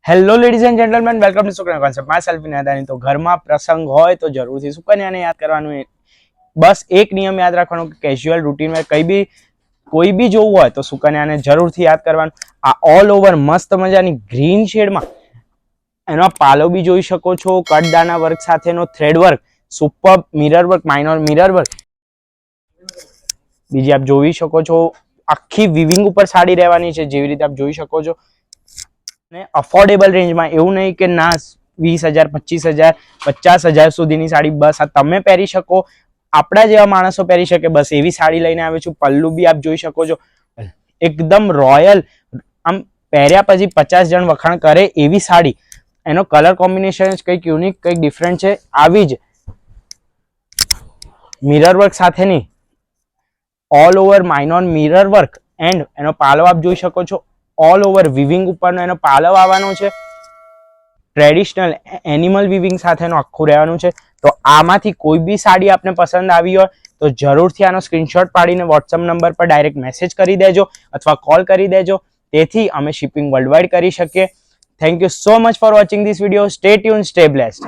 Hello ladies and gentlemen, welcome to Sukanya concept. Myself ઇનાદાની. તો ઘરમાં પ્રસંગ હોય તો જરૂરથી સુકન્યાને યાદ કરવાનું. બસ એક નિયમ યાદ રાખવાનો કે કેઝ્યુઅલ રૂટીનમાં કોઈ બી જોવું હોય તો સુકન્યાને જરૂરથી યાદ કરવાનું. આ ઓલ ઓવર મસ્ત મજાની ગ્રીન શેડમાં એનો પાલો બી જોઈ શકો છો, કટદાના વર્ક સાથેનો thread work, super mirror work, minor mirror work. બીજી આપ જોઈ શકો છો આખી વિવિંગ ઉપર સાડી રહેવાની છે, જેવી રીતે આપ જોઈ શકો છો. અને અફોર્ડેબલ રેન્જમાં, એવું નહીં કે ના 20,000, 25,000, 50,000 સુધીની સાડી બસ આ તમે પહેરી શકો, આપણા જેવા માણસો પહેરી શકે, બસ એવી સાડી લઈને આવ્યો છું. પલ્લુ બી આપ જોઈ શકો છો, એકદમ રોયલ, આમ પહેર્યા પછી 50 જણ વખાણ કરે એવી સાડી. એનો કલર કોમ્બિનેશન જ કંઈક યુનિક, કંઈક ડિફરન્ટ છે. આવી જ મિરર વર્ક સાથેની all over minor mirror work and એનો પાલો આપ જોઈ શકો છો. ઓલ ઓવર વિવિંગ ઉપરનો એનો પાલવ આવવાનો છે. ટ્રેડિશનલ એનિમલ વિવિંગ સાથેનું આખું રહેવાનું છે. તો આમાંથી કોઈ બી સાડી આપને પસંદ આવી હોય તો જરૂરથી આનો સ્ક્રીનશોટ પાડીને વોટ્સઅપ નંબર પર ડાયરેક્ટ મેસેજ કરી દેજો અથવા કોલ કરી દેજો, તેથી અમે શિપિંગ વર્લ્ડવાઇડ કરી શકીએ. Thank you so much for watching this video. Stay tune, stay blessed.